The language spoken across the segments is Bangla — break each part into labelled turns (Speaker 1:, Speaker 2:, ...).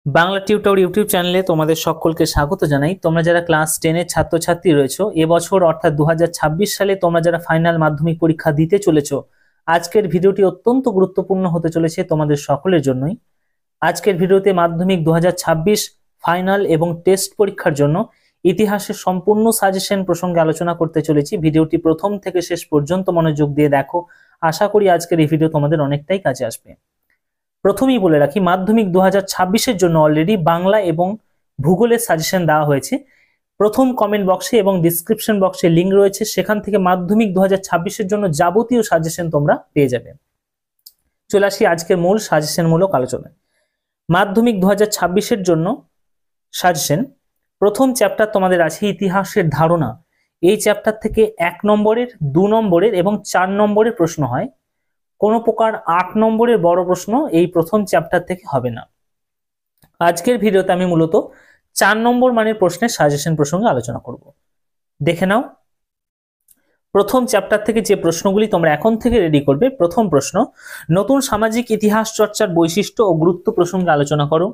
Speaker 1: বাংলা টিউটর ইউটিউব চ্যানেলে তোমাদের সকলকে স্বাগত জানাই। তোমরা যারা ক্লাস 10 এর ছাত্রছাত্রী রয়েছো, এবছর অর্থাৎ 2026 সালে তোমরা যারা ফাইনাল মাধ্যমিক পরীক্ষা দিতে চলেছো, আজকের ভিডিওটি অত্যন্ত গুরুত্বপূর্ণ হতে চলেছে তোমাদের সকলের জন্যই। আজকের ভিডিওতে মাধ্যমিক 2026 ফাইনাল এবং টেস্ট পরীক্ষার জন্য ইতিহাসের সম্পূর্ণ সাজেশন প্রসঙ্গে আলোচনা করতে চলেছি। ভিডিওটি প্রথম থেকে শেষ পর্যন্ত মনোযোগ দিয়ে দেখো। আশা করি আজকের এই ভিডিও তোমাদের অনেকটাই কাজে আসবে। প্রথমেই বলে রাখি, মাধ্যমিক 2026-এর জন্য অলরেডি বাংলা এবং ভূগোলের সাজেশন দেওয়া হয়েছে। প্রথম কমেন্ট বক্সে এবং ডিসক্রিপশন বক্সে লিঙ্ক রয়েছে, সেখান থেকে মাধ্যমিক 2026-এর জন্য যাবতীয় সাজেশন তোমরা পেয়ে যাবে। চলে আসি আজকের মূল সাজেশনমূলক আলোচনায়। মাধ্যমিক 2026-এর জন্য সাজেশন, প্রথম চ্যাপ্টার তোমাদের আছে ইতিহাসের ধারণা। এই চ্যাপ্টার থেকে 1 নম্বরের, 2 নম্বরের এবং 4 নম্বরের প্রশ্ন হয়। কোনো প্রকার 8 নম্বরের বড় প্রশ্ন এই প্রথম চ্যাপ্টার থেকে হবে না। আজকের ভিডিওতে আমি মূলত 4 নম্বর মানের প্রশ্নের সাজেশন প্রসঙ্গে আলোচনা করব। দেখে নাও প্রথম চ্যাপ্টার থেকে যে প্রশ্নগুলি তোমরা এখন থেকে রেডি করবে। প্রথম প্রশ্ন, নতুন সামাজিক ইতিহাস চর্চার বৈশিষ্ট্য ও গুরুত্ব প্রসঙ্গে আলোচনা করো।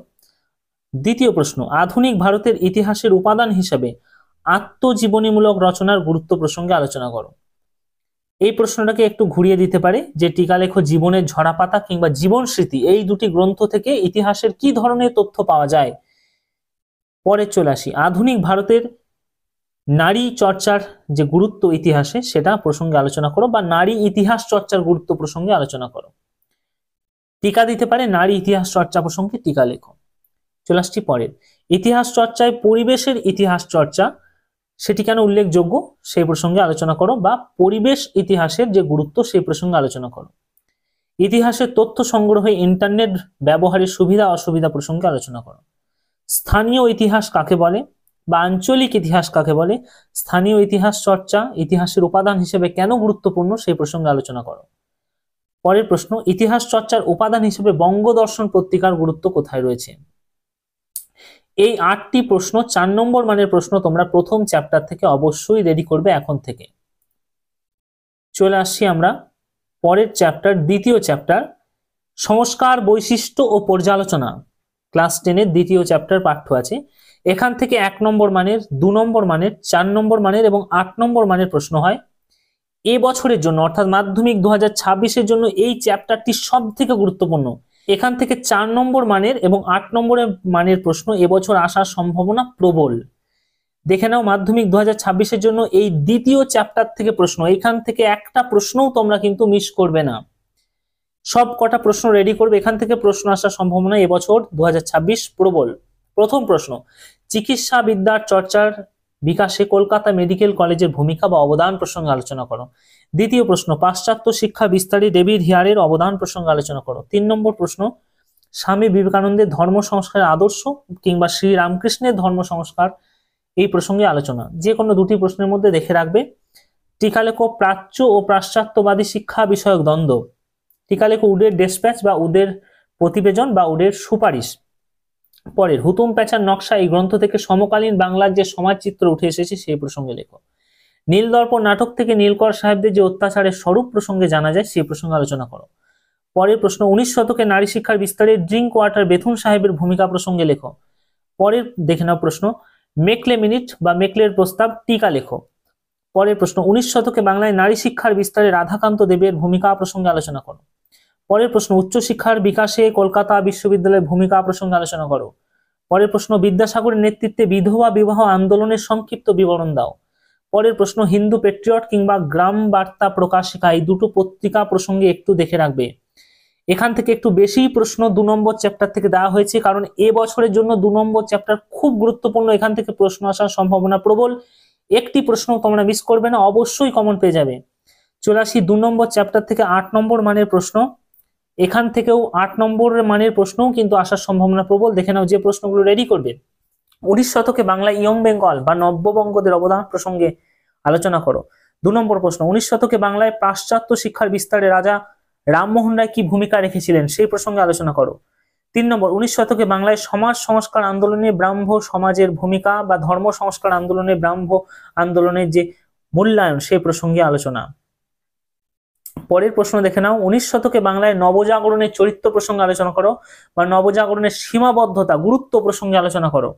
Speaker 1: দ্বিতীয় প্রশ্ন, আধুনিক ভারতের ইতিহাসের উপাদান হিসেবে আত্মজীবনীমূলক রচনার গুরুত্ব প্রসঙ্গে আলোচনা করো। এই প্রশ্নটাকে একটু ঘুরিয়ে দিতে পারে যে টিকা লেখো জীবনের ঝরাপাতা কিংবা জীবন স্মৃতি, এই দুটি গ্রন্থ থেকে ইতিহাসের কি ধরনের তথ্য পাওয়া যায়। পরে চলে আসি, আধুনিক ভারতের নারী চর্চার যে গুরুত্ব ইতিহাসে সেটা প্রসঙ্গে আলোচনা করো, বা নারী ইতিহাস চর্চার গুরুত্ব প্রসঙ্গে আলোচনা করো। টিকা দিতে পারে নারী ইতিহাস চর্চা প্রসঙ্গে টিকা লেখো। চলে আসছি পরের, ইতিহাস চর্চায় পরিবেশের ইতিহাস চর্চা সেটি কেন উল্লেখযোগ্য সেই প্রসঙ্গে আলোচনা করো, বা পরিবেশ ইতিহাসের যে গুরুত্ব সেই প্রসঙ্গে আলোচনা করো। ইতিহাসের তথ্য সংগ্রহে ইন্টারনেট ব্যবহারের সুবিধা অসুবিধা প্রসঙ্গে আলোচনা করো। স্থানীয় ইতিহাস কাকে বলে বা আঞ্চলিক ইতিহাস কাকে বলে, স্থানীয় ইতিহাস চর্চা ইতিহাসের উপাদান হিসেবে কেন গুরুত্বপূর্ণ সেই প্রসঙ্গে আলোচনা করো। পরের প্রশ্ন, ইতিহাস চর্চার উপাদান হিসেবে বঙ্গদর্শন পত্রিকার গুরুত্ব কোথায় রয়েছে। এই 8টি প্রশ্ন 4 নম্বর মানের প্রশ্ন তোমরা প্রথম চ্যাপ্টার থেকে অবশ্যই রেডি করবে এখন থেকে। চলে আসছি আমরা পরের চ্যাপ্টার, দ্বিতীয় চ্যাপ্টার, সংস্কার বৈশিষ্ট্য ও পর্যালোচনা। ক্লাস 10-এর দ্বিতীয় চ্যাপ্টার পাঠ্য আছে। এখান থেকে 1 নম্বর মানের, 2 নম্বর মানের, 4 নম্বর মানের এবং 8 নম্বর মানের প্রশ্ন হয়। এ বছরের জন্য অর্থাৎ মাধ্যমিক 2026-এর জন্য এই চ্যাপ্টারটি সব থেকে গুরুত্বপূর্ণ। এখান থেকে 4 নম্বর মানের এবং 8 নম্বরের মানের প্রশ্ন এবছর আসার সম্ভাবনা প্রবল। দেখে নাও মাধ্যমিক 2026-এর জন্য এই দ্বিতীয় চ্যাপ্টার থেকে প্রশ্ন, এখান থেকে একটা প্রশ্নও তোমরা কিন্তু মিস করবে না। সব কটা প্রশ্ন রেডি করবে, এখান থেকে প্রশ্ন আসার সম্ভাবনা এবছর 2026 প্রবল। প্রথম প্রশ্ন, চিকিৎসা বিদ্যার চর্চার বিকাশে কলকাতা মেডিকেল কলেজের ভূমিকা বা অবদান প্রসঙ্গে আলোচনা করো। দ্বিতীয় প্রশ্ন, পাশ্চাত্য শিক্ষা বিস্তারে ডেভিড হিয়ারের অবদান প্রসঙ্গে আলোচনা করো। 3 নম্বর প্রশ্ন, স্বামী বিবেকানন্দের ধর্ম সংস্কারের আদর্শ কিংবা শ্রী রামকৃষ্ণের ধর্ম সংস্কার এই প্রসঙ্গে আলোচনা। যে কোনো দুটি প্রশ্নের মধ্যে দেখে রাখবে টিকা লেখো প্রাচ্য ও পাশ্চাত্যবাদী শিক্ষা বিষয়ক দ্বন্দ্ব। টিকা লেখো উডের ডেসপ্যাচ বা উডের প্রতিবেদন বা উডের সুপারিশ। পরের, হুতুম প্যাঁচার নকশা এই গ্রন্থ থেকে সমকালীন বাংলার যে সমাজ চিত্র উঠে এসেছে সেই প্রসঙ্গে লেখো। নীলদর্পণ নাটক থেকে নীলকর সাহেবদের যে অত্যাচারের স্বরূপ প্রসঙ্গে জানা যায় সেই প্রসঙ্গে আলোচনা করো। পরের প্রশ্ন, 19 শতকে নারী শিক্ষার বিস্তারে ড্রিঙ্ক ওয়াটার বেথুন সাহেবের ভূমিকা প্রসঙ্গে লেখো। পরের দেখে নাও প্রশ্ন, মেকলে মিনিট বা মেকলের প্রস্তাব টিকা লেখো। পরের প্রশ্ন, 19 শতকে বাংলায় নারী শিক্ষার বিস্তারে রাধাকান্ত দেবের ভূমিকা প্রসঙ্গে আলোচনা করো। পরের প্রশ্ন, উচ্চশিক্ষার বিকাশে কলকাতা বিশ্ববিদ্যালয়ের ভূমিকা প্রসঙ্গে আলোচনা করো। পরের প্রশ্ন, বিদ্যাসাগরের নেতৃত্বে বিধবা বিবাহ আন্দোলনের সংক্ষিপ্ত বিবরণ দাও। পরের প্রশ্ন, হিন্দু পেট্রিয়ট কিংবা গ্রাম বার্তা প্রকাশিকা এই দুটো পত্রিকা প্রসঙ্গে একটু দেখে রাখবে। এখান থেকে একটু বেশি প্রশ্ন 2 নম্বর চ্যাপ্টার থেকে দেওয়া হয়েছে, কারণ এ বছরের জন্য 2 নম্বর চ্যাপ্টার খুব গুরুত্বপূর্ণ। এখান থেকে প্রশ্ন আসার সম্ভাবনা প্রবল। একটি প্রশ্ন তোমরা মিস করবে না, অবশ্যই কমন পেয়ে যাবে। চলে আসি 2 নম্বর চ্যাপ্টার থেকে 8 নম্বর মানের প্রশ্ন। এখান থেকেও 8 নম্বরের মানের প্রশ্নও কিন্তু আসার সম্ভাবনা প্রবল। দেখে নাও যে প্রশ্নগুলো রেডি করবে। 19 শতকে বাংলা ইয়ং বেঙ্গল বা নব্যবঙ্গদের অবদান প্রসঙ্গে আলোচনা করো। 2 নম্বর প্রশ্ন, 19 শতকে বাংলায় পাশ্চাত্য শিক্ষার বিস্তারে রাজা রামমোহন রায় কি ভূমিকা রেখেছিলেন সেই প্রসঙ্গে আলোচনা করো। 3 নম্বর, 19 শতকে বাংলায় সমাজ সংস্কার আন্দোলনে ব্রাহ্ম সমাজের ভূমিকা বা ধর্ম সংস্কার আন্দোলনে ব্রাহ্ম আন্দোলনের যে মূল্যায়ন সেই প্রসঙ্গে আলোচনা। পরের প্রশ্ন দেখে নাও, 19 শতকে বাংলায় নবজাগরণের চরিত্র প্রসঙ্গে আলোচনা করো বা নবজাগরণের সীমাবদ্ধতা গুরুত্ব প্রসঙ্গে আলোচনা করো।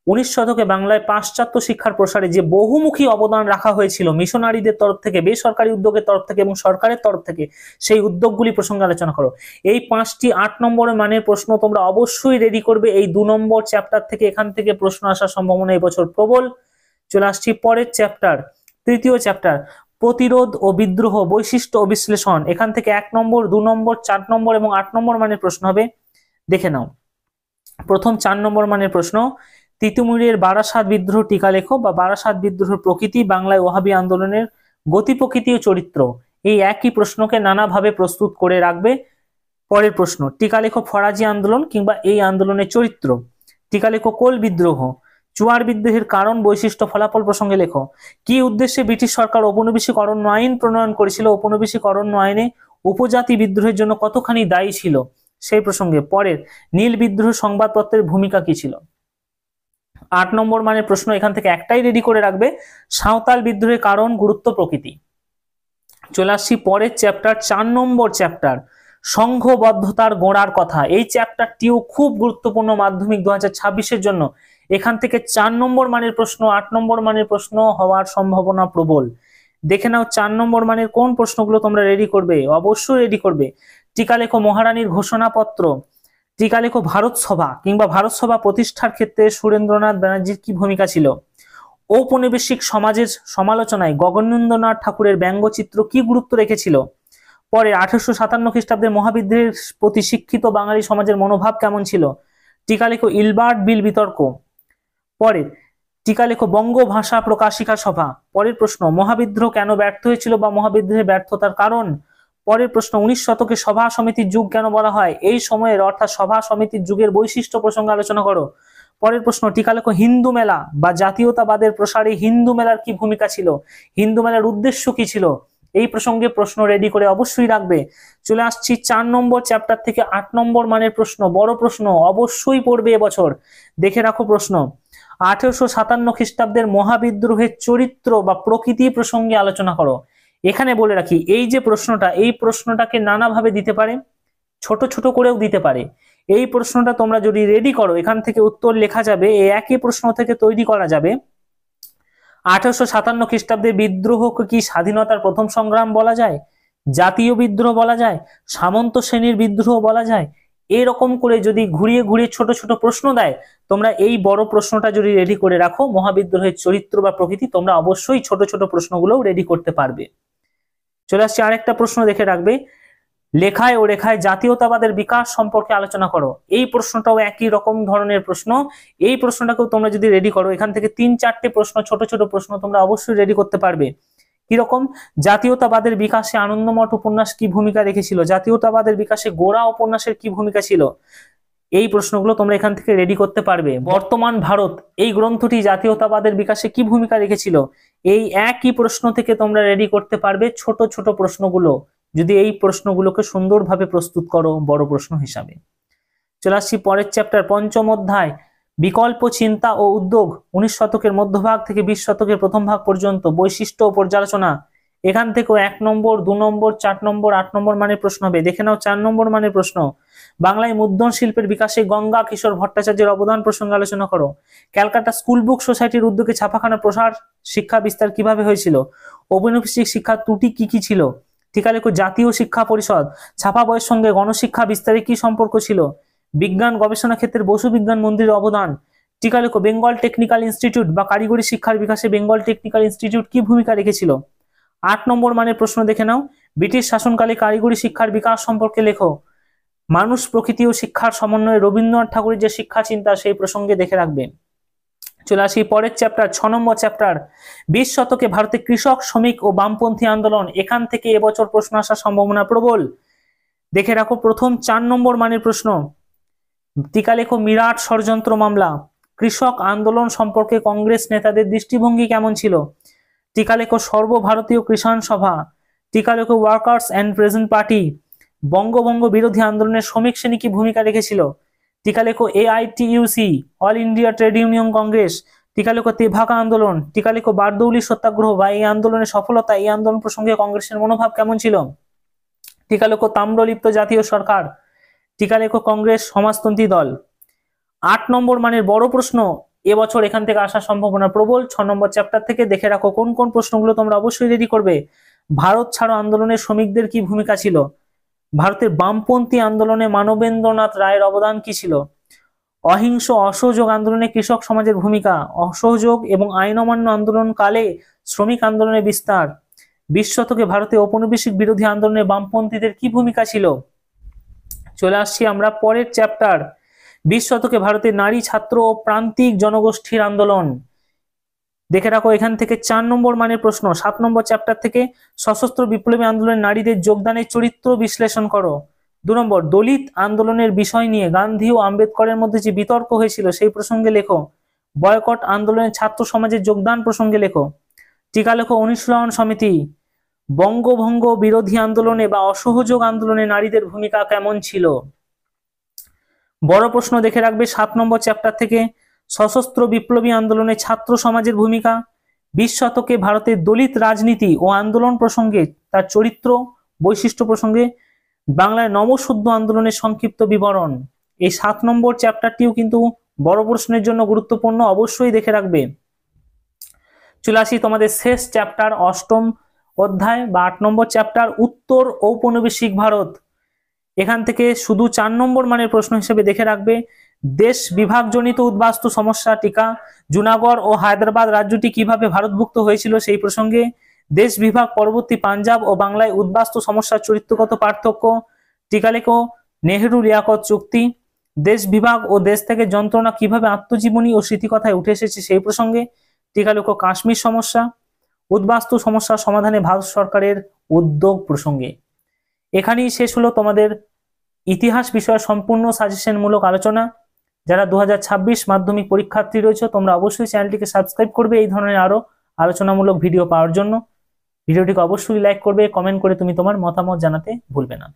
Speaker 1: 19 শতকে বাংলায় পাশ্চাত্য শিক্ষার প্রসারে যে বহুমুখী অবদান রাখা হয়েছিল মিশনারিদের তরফ থেকে, বেসরকারি উদ্যোগের তরফ থেকে এবং সরকারের তরফ থেকে, সেই উদ্যোগগুলি প্রসঙ্গে আলোচনা করো। এই 5টি 8 নম্বরের মানের প্রশ্ন তোমরা অবশ্যই রেডি করবে। এই 2 নম্বর চ্যাপ্টার থেকে এখান থেকে প্রশ্ন আসার সম্ভাবনা এবছর প্রবল। চলে আসছি পরের চ্যাপ্টার, তৃতীয় চ্যাপ্টার, প্রতিরোধ ও বিদ্রোহ বৈশিষ্ট্য ও বিশ্লেষণ। এখান থেকে 1 নম্বর, 2 নম্বর, 4 নম্বর এবং 8 নম্বর মানের প্রশ্ন হবে। দেখে নাও, প্রথম 4 নম্বর মানের প্রশ্ন, তিতুমিরের বারাসাত বিদ্রোহ টিকা লেখো বা বারাসাত বিদ্রোহের প্রকৃতি, বাংলায় ওয়াহাবি আন্দোলনের গতি প্রকৃতি ও চরিত্র। এই একই প্রশ্নকে নানাভাবে প্রস্তুত করে রাখবে। পরের প্রশ্ন, টিকা লেখো ফরাজি আন্দোলন কিংবা এই আন্দোলনের চরিত্র। টিকা লেখো কোল বিদ্রোহ, চুয়ার বিদ্রোহের কারণ, বৈশিষ্ট্য, ফলাফল প্রসঙ্গে লেখো। কি উদ্দেশ্যে ব্রিটিশ সরকার ঔপনিবেশিক অরণ্য আইন প্রণয়ন করেছিল? ঔপনিবেশিক অরণ্য আইনে উপজাতি বিদ্রোহের জন্য কতখানি দায়ী ছিল সেই প্রসঙ্গে। পরের, নীল বিদ্রোহ সংবাদপত্রের ভূমিকা কি ছিল? 8 নম্বর মানের প্রশ্ন এখান থেকে একটাই রেডি করে রাখবে, সাঁওতাল বিদ্রোহের কারণ, গুরুত্ব, প্রকৃতি। চলে আসছি পরের চ্যাপ্টার, 4 নম্বর চ্যাপ্টার, সংঘবদ্ধতার গোড়ার কথা। এই চ্যাপ্টারটিও খুব গুরুত্বপূর্ণ মাধ্যমিক 2026-এর জন্য। এখান থেকে 4 নম্বর মানের প্রশ্ন, 8 নম্বর মানের প্রশ্ন হওয়ার সম্ভাবনা প্রবল। দেখে নাও 4 নম্বর মানের কোন প্রশ্নগুলো তোমরা রেডি করবে, অবশ্যই রেডি করবে। টিকা লেখো মহারানীর ঘোষণাপত্র, টিকা লেখো ভারত সভা কিংবা ভারত সভা প্রতিষ্ঠার ক্ষেত্রে সুরেন্দ্রনাথ ব্যানার্জির কি ভূমিকা ছিল? ঔপনিবেশিক সমাজের সমালোচনায় গগনেন্দ্রনাথ ঠাকুরের ব্যঙ্গচিত্র কি গুরুত্ব রেখেছিল? পরে 1857 খ্রিস্টাব্দে মহাবিদ্রোহের প্রতি শিক্ষিত বাঙালি সমাজের মনোভাব কেমন ছিল? টিকা লেখো ইলবার্ট বিল বিতর্ক। পরে টিকা লেখো বঙ্গভাষা প্রকাশিকা সভা। পরের প্রশ্ন, মহাবিদ্রোহ কেন ব্যর্থ হয়েছিল বা মহাবিদ্রোহের ব্যর্থতার কারণ। পরের প্রশ্ন, 19 শতকে সভা সমিতির যুগ কেন বলা হয়? এই সময়ের অর্থাৎ সভা সমিতির যুগের বৈশিষ্ট্য প্রসঙ্গে আলোচনা করো। পরের প্রশ্ন, টিকা লেখো হিন্দু মেলা বা জাতীয়তাবাদের প্রসারে হিন্দু মেলার কি ভূমিকা ছিল? হিন্দু মেলার উদ্দেশ্য কি ছিল? এই প্রসঙ্গে প্রশ্ন রেডি করে অবশ্যই রাখবে। চলে আসছি 4 নম্বর চ্যাপ্টার থেকে 8 নম্বর মানের প্রশ্ন, বড় প্রশ্ন, অবশ্যই পড়বে এবছর। দেখে রাখো প্রশ্ন, 1857 খ্রিস্টাব্দের মহাবিদ্রোহের চরিত্র বা প্রকৃতি প্রসঙ্গে আলোচনা করো। এখানে বলে রাখি, এই যে প্রশ্নটা, এই প্রশ্নটাকে নানাভাবে দিতে পারে, ছোট ছোট করেও দিতে পারে। এই প্রশ্নটা তোমরা যদি রেডি করো, এখান থেকে উত্তর লেখা যাবে, এই একই প্রশ্ন থেকে তৈরি করা যাবে। 1857 খ্রিস্টাব্দে বিদ্রোহকে কি স্বাধীনতার প্রথম সংগ্রাম বলা যায়, জাতীয় বিদ্রোহ বলা যায়, সামন্ত শ্রেণীর বিদ্রোহ বলা যায়? এরকম করে যদি ঘুরিয়ে ঘুরিয়ে ছোট ছোট প্রশ্ন দেয়, তোমরা এই বড় প্রশ্নটা যদি রেডি করে রাখো, মহাবিদ্রোহের চরিত্র বা প্রকৃতি, তোমরা অবশ্যই ছোট ছোট প্রশ্নগুলোও রেডি করতে পারবে। চলে আসছে আরেকটা প্রশ্ন, দেখে রাখবে, লেখায় ও রেখায় জাতীয়তাবাদের বিকাশ সম্পর্কে আলোচনা করো। এই প্রশ্নটাও একই রকম ধরনের প্রশ্ন। এই প্রশ্নটাকেও তোমরা যদি রেডি করো, এখান থেকে 3-4টে প্রশ্ন, ছোট ছোট প্রশ্ন তোমরা অবশ্যই রেডি করতে পারবে। কিরকম? জাতীয়তাবাদের বিকাশে আনন্দমঠ উপন্যাস কি ভূমিকা রেখেছিল? জাতীয়তাবাদের বিকাশে গোরা উপন্যাসের কি ভূমিকা ছিল? এই প্রশ্নগুলো তোমরা এখান থেকে রেডি করতে পারবে। বর্তমান ভারত এই গ্রন্থটি জাতীয়তাবাদের বিকাশে কি ভূমিকা রেখেছিল? এই একই প্রশ্ন থেকে তোমরা রেডি করতে পারবে ছোট ছোট প্রশ্নগুলো, যদি এই প্রশ্নগুলোকে সুন্দরভাবে প্রস্তুত করো বড় প্রশ্ন হিসাবে। চলে আসছি পরের চ্যাপ্টার, 5ম অধ্যায়, বিকল্প চিন্তা ও উদ্যোগ। 19 শতকের মধ্যভাগ থেকে 20 শতকের প্রথম ভাগ পর্যন্ত বৈশিষ্ট্য ও পর্যালোচনা। এখান থেকেও 1 নম্বর, 2 নম্বর, 4 নম্বর, 8 নম্বর মানের প্রশ্ন হবে। দেখে নাও 4 নম্বর মানের প্রশ্ন, বাংলায় মুদ্রণ শিল্পের বিকাশে গঙ্গা কিশোর ভট্টাচার্যের অবদান প্রসঙ্গে আলোচনা করো। ক্যালকাটা স্কুল বুক সোসাইটির উদ্যোগে ছাপাখানা প্রসার, শিক্ষা বিস্তার কিভাবে হয়েছিল? ঔপনিবেশিক শিক্ষার ত্রুটি কি কি ছিল? টিকা লেখো জাতীয় শিক্ষা পরিষদ, ছাপা বইয়ের সঙ্গে গণশিক্ষা বিস্তারে কি সম্পর্ক ছিল? বিজ্ঞান গবেষণা ক্ষেত্রে বসু বিজ্ঞান মন্দিরের অবদান। টিকা লেখো বেঙ্গল টেকনিক্যাল ইনস্টিটিউট বা কারিগরি শিক্ষার বিকাশে বেঙ্গল টেকনিক্যাল ইনস্টিটিউট কি ভূমিকা রেখেছিল? 8 নম্বর মানের প্রশ্ন, দেখে নাও, ব্রিটিশ শাসনকালে কারিগরি শিক্ষার বিকাশ সম্পর্কে লেখো। মানুষ, প্রকৃতি ও শিক্ষার সমন্বয়ে রবীন্দ্রনাথ ঠাকুরের যে শিক্ষা চিন্তা, সেই প্রসঙ্গে দেখে রাখবে। চলে আসি পরের চ্যাপ্টার, 6 নম্বর চ্যাপ্টার, 20 শতকে ভারতে কৃষক, শ্রমিক ও বামপন্থী আন্দোলন। এখান থেকে এবছর প্রশ্ন আসার সম্ভাবনা প্রবল। দেখে রাখো প্রথম 4 নম্বর মানের প্রশ্ন, টিকা লেখো মিরাট ষড়যন্ত্র মামলা। কৃষক আন্দোলন সম্পর্কে কংগ্রেস নেতাদের দৃষ্টিভঙ্গি কেমন ছিল? টিকা লেখো সর্বভারতীয় কৃষাণ সভা। টিকা লেখো ওয়ার্কার্স অ্যান্ড প্রেজেন্ট পার্টি। বঙ্গভঙ্গ বিরোধী আন্দোলনের শ্রমিক শ্রেণী কি ভূমিকা রেখেছিল? টিকা লেখো AITUC, all India trade union Congress. টিকা লেখো তেভাগা আন্দোলন, টিকা লেখো বারদৌলি সত্যাগ্রহ বা এই আন্দোলনের সফলতা, এই আন্দোলন প্রসঙ্গে কংগ্রেসের মনোভাব কেমন ছিল। টিকা লেখো তাম্রলিপ্ত জাতীয় সরকার, টিকা লেখো কংগ্রেস সমাজতন্ত্রী দল। 8 নম্বর মানের বড় প্রশ্ন এবছর এখান থেকে আসার সম্ভাবনা প্রবল। 6 নম্বর চ্যাপ্টার থেকে দেখে রাখো কোন কোন প্রশ্নগুলো তোমরা অবশ্যই রেডি করবে। ভারত ছাড়ো আন্দোলনের শ্রমিকদের কি ভূমিকা ছিল, ভারতের বামপন্থী আন্দোলনে মানবেন্দ্রনাথ রায়ের অবদান কি ছিল, অহিংস অসহযোগ আন্দোলনে কৃষক সমাজের ভূমিকা, অসহযোগ এবং আইন অমান্য আন্দোলন কালে শ্রমিক আন্দোলনের বিস্তার, 20 শতকে ভারতে ঔপনিবেশিক বিরোধী আন্দোলনে বামপন্থীদের কি ভূমিকা ছিল। চলে আসছি আমরা পরের চ্যাপ্টার, 20 শতকে ভারতের নারী ছাত্র ও প্রান্তিক জনগোষ্ঠীর আন্দোলন। দেখে রাখো এখান থেকে 4 নম্বর মানের প্রশ্ন। 7 নম্বর চ্যাপ্টার থেকে সশস্ত্র বিপ্লবী আন্দোলনে নারীদের যোগদানের চরিত্র বিশ্লেষণ করো। 2 নম্বর দলিত আন্দোলনের বিষয় নিয়ে গান্ধী ও আম্বেদকরের মধ্যে যে বিতর্ক হয়েছিল সেই প্রসঙ্গে লেখো। বয়কট আন্দোলনে ছাত্র সমাজের যোগদান প্রসঙ্গে লেখো। টিকা লেখো অনুশীলন সমিতি। বঙ্গভঙ্গ বিরোধী আন্দোলনে বা অসহযোগ আন্দোলনে নারীদের ভূমিকা কেমন ছিল। বড় প্রশ্ন দেখে রাখবে 7 নম্বর চ্যাপ্টার থেকে সশস্ত্র বিপ্লবী আন্দোলনে ছাত্র সমাজের ভূমিকা, 20 শতকে ভারতের দলিত রাজনীতি ও আন্দোলন প্রসঙ্গে তার চরিত্র বৈশিষ্ট্য প্রসঙ্গে বাংলায় নবসুদ্ধ আন্দোলনের সংক্ষিপ্ত বিবরণ। এই 7 নম্বর চ্যাপ্টারটিও কিন্তু বড় প্রশ্নের জন্য গুরুত্বপূর্ণ, অবশ্যই দেখে রাখবে। চলে আসি তোমাদের শেষ চ্যাপ্টার 8ম অধ্যায় বা 8 নম্বর চ্যাপ্টার উত্তর ঔপনিবেশিক ভারত। এখান থেকে শুধু 4 নম্বর মানের প্রশ্ন হিসেবে দেখে রাখবে দেশ বিভাগজনিত উদ্বাস্তু সমস্যা টিকা, জুনাগড় ও হায়দ্রাবাদ রাজ্যটি কিভাবে ভারতভুক্ত হয়েছিল সেই প্রসঙ্গে, দেশ বিভাগ পরবর্তী পাঞ্জাব ও বাংলায় উদ্বাস্তু সমস্যার চরিত্রগত পার্থক্য, টিকা লেখো নেহেরু লিয়াকত চুক্তি, দেশ বিভাগ ও দেশ থেকে যন্ত্রণা কিভাবে আত্মজীবনী ও স্মৃতিকথায় উঠে এসেছে সেই প্রসঙ্গে, টিকা লেখো কাশ্মীর সমস্যা, উদ্বাস্তু সমস্যা সমাধানে ভারত সরকারের উদ্যোগ প্রসঙ্গে। এখানেই শেষ হলো তোমাদের ইতিহাস বিষয়ে সম্পূর্ণ সাজেশনমূলক আলোচনা। যারা 2026 মাধ্যমিক পরীক্ষার্থী রয়েছে তোমরা অবশ্যই চ্যানেলটিকে সাবস্ক্রাইব করবে এই ধরনের আরো আলোচনামূলক ভিডিও পাওয়ার জন্য। ভিডিওটিকে অবশ্যই লাইক করবে, কমেন্ট করে তুমি তোমার মতামত জানাতে ভুলবে না।